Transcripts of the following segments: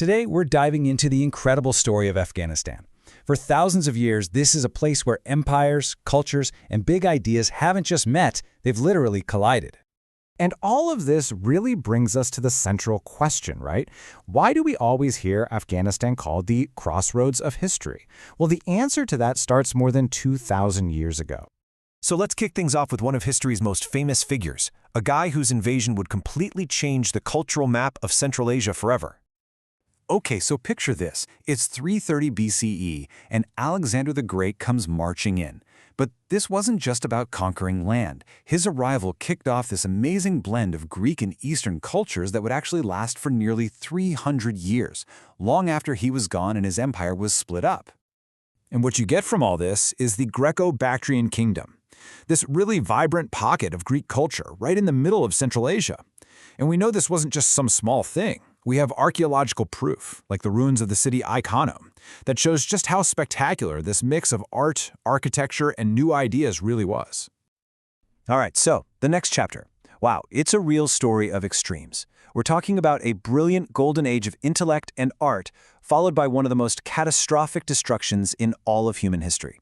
Today, we're diving into the incredible story of Afghanistan. For thousands of years, this is a place where empires, cultures, and big ideas haven't just met, they've literally collided. And all of this really brings us to the central question, right? Why do we always hear Afghanistan called the crossroads of history? Well, the answer to that starts more than 2,000 years ago. So let's kick things off with one of history's most famous figures, a guy whose invasion would completely change the cultural map of Central Asia forever. Okay, so picture this. It's 330 BCE, and Alexander the Great comes marching in. But this wasn't just about conquering land. His arrival kicked off this amazing blend of Greek and Eastern cultures that would actually last for nearly 300 years, long after he was gone and his empire was split up. And what you get from all this is the Greco-Bactrian Kingdom, this really vibrant pocket of Greek culture right in the middle of Central Asia. And we know this wasn't just some small thing. We have archaeological proof, like the ruins of the city Iconium, that shows just how spectacular this mix of art, architecture, and new ideas really was. All right, so the next chapter. Wow, it's a real story of extremes. We're talking about a brilliant golden age of intellect and art, followed by one of the most catastrophic destructions in all of human history.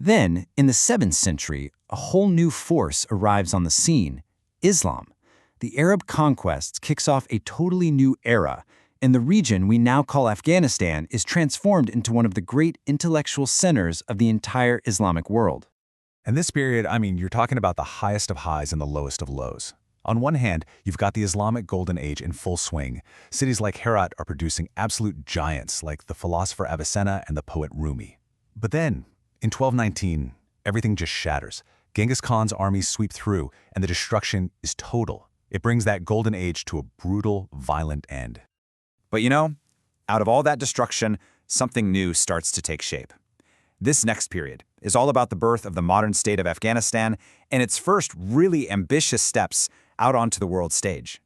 Then, in the 7th century, a whole new force arrives on the scene: Islam. The Arab conquest kicks off a totally new era, and the region we now call Afghanistan is transformed into one of the great intellectual centers of the entire Islamic world. And this period, you're talking about the highest of highs and the lowest of lows. On one hand, you've got the Islamic Golden Age in full swing. Cities like Herat are producing absolute giants like the philosopher Avicenna and the poet Rumi. But then, in 1219, everything just shatters. Genghis Khan's armies sweep through, and the destruction is total. It brings that golden age to a brutal, violent end. But out of all that destruction, something new starts to take shape. This next period is all about the birth of the modern state of Afghanistan and its first really ambitious steps out onto the world stage.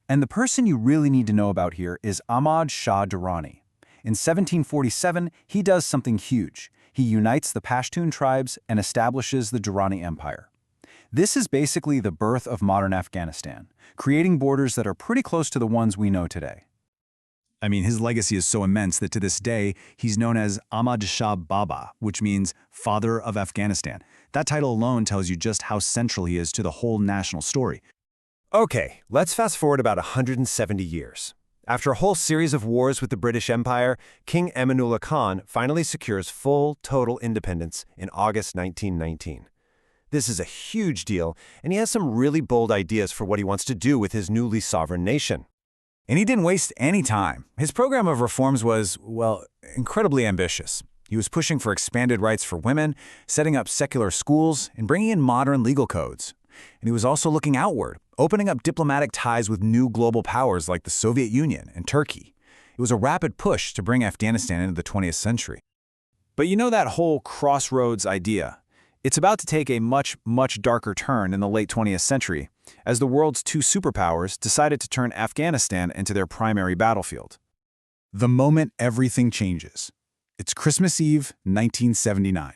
And the person you really need to know about here is Ahmad Shah Durrani. In 1747, he does something huge. He unites the Pashtun tribes and establishes the Durrani Empire. This is basically the birth of modern Afghanistan, creating borders that are pretty close to the ones we know today. His legacy is so immense that to this day, he's known as Ahmad Shah Baba, which means Father of Afghanistan. That title alone tells you just how central he is to the whole national story. Okay, let's fast forward about 170 years. After a whole series of wars with the British Empire, King Amanullah Khan finally secures full, total independence in August 1919. This is a huge deal, and he has some really bold ideas for what he wants to do with his newly sovereign nation. And he didn't waste any time. His program of reforms was, incredibly ambitious. He was pushing for expanded rights for women, setting up secular schools, and bringing in modern legal codes. And he was also looking outward, opening up diplomatic ties with new global powers like the Soviet Union and Turkey. It was a rapid push to bring Afghanistan into the 20th century. But that whole crossroads idea? It's about to take a much, much darker turn in the late 20th century, as the world's two superpowers decided to turn Afghanistan into their primary battlefield. The moment everything changes. It's Christmas Eve, 1979.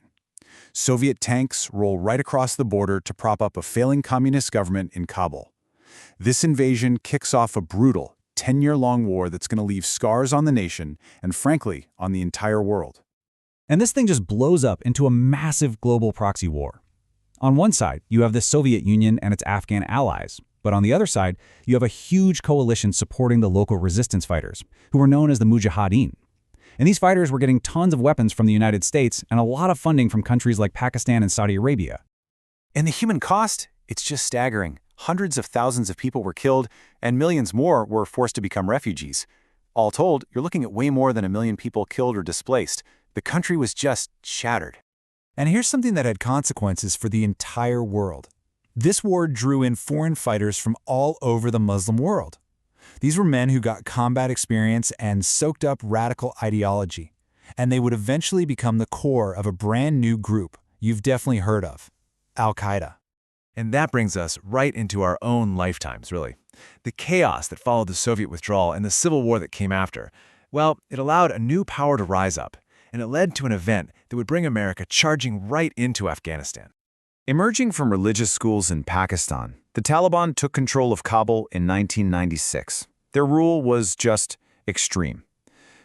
Soviet tanks roll right across the border to prop up a failing communist government in Kabul. This invasion kicks off a brutal, 10-year-long war that's going to leave scars on the nation and, frankly, on the entire world. And this thing just blows up into a massive global proxy war. On one side, you have the Soviet Union and its Afghan allies, but on the other side, you have a huge coalition supporting the local resistance fighters, who were known as the Mujahideen. And these fighters were getting tons of weapons from the United States and a lot of funding from countries like Pakistan and Saudi Arabia. And the human cost? It's just staggering. Hundreds of thousands of people were killed, and millions more were forced to become refugees. All told, you're looking at way more than 1 million people killed or displaced. The country was just shattered. And here's something that had consequences for the entire world. This war drew in foreign fighters from all over the Muslim world. These were men who got combat experience and soaked up radical ideology. And they would eventually become the core of a brand new group you've definitely heard of: Al-Qaeda. And that brings us right into our own lifetimes, really. The chaos that followed the Soviet withdrawal and the civil war that came after, it allowed a new power to rise up. And it led to an event that would bring America charging right into Afghanistan. Emerging from religious schools in Pakistan, the Taliban took control of Kabul in 1996. Their rule was just extreme.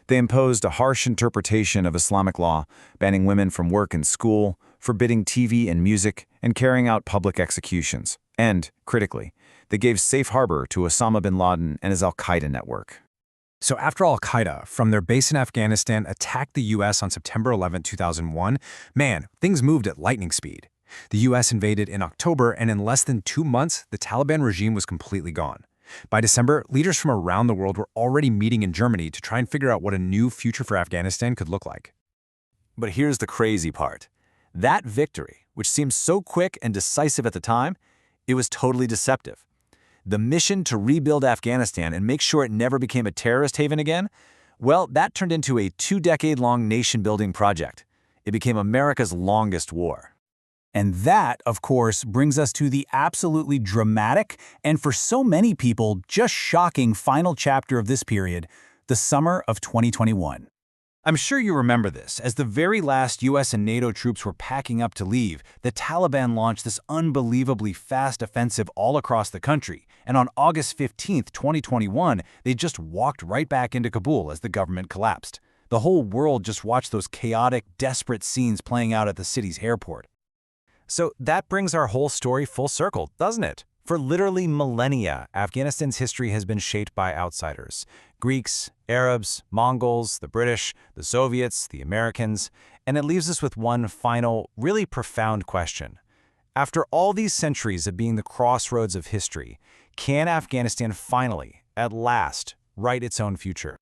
They imposed a harsh interpretation of Islamic law, banning women from work and school, forbidding TV and music, and carrying out public executions. And, critically, they gave safe harbor to Osama bin Laden and his al-Qaeda network. So after al-Qaeda, from their base in Afghanistan, attacked the U.S. on September 11, 2001, man, things moved at lightning speed. The U.S. invaded in October, and in less than 2 months, the Taliban regime was completely gone. By December, leaders from around the world were already meeting in Germany to try and figure out what a new future for Afghanistan could look like. But here's the crazy part. That victory, which seemed so quick and decisive at the time, it was totally deceptive. The mission to rebuild Afghanistan and make sure it never became a terrorist haven again, well, that turned into a 2-decade-long nation-building project. It became America's longest war. And that, of course, brings us to the absolutely dramatic and for so many people just shocking final chapter of this period, the summer of 2021. I'm sure you remember this. As the very last US and NATO troops were packing up to leave, the Taliban launched this unbelievably fast offensive all across the country. And on August 15, 2021, they just walked right back into Kabul as the government collapsed. The whole world just watched those chaotic, desperate scenes playing out at the city's airport. So that brings our whole story full circle, doesn't it? For literally millennia, Afghanistan's history has been shaped by outsiders. Greeks, Arabs, Mongols, the British, the Soviets, the Americans, and it leaves us with one final, really profound question. After all these centuries of being the crossroads of history, can Afghanistan finally, at last, write its own future?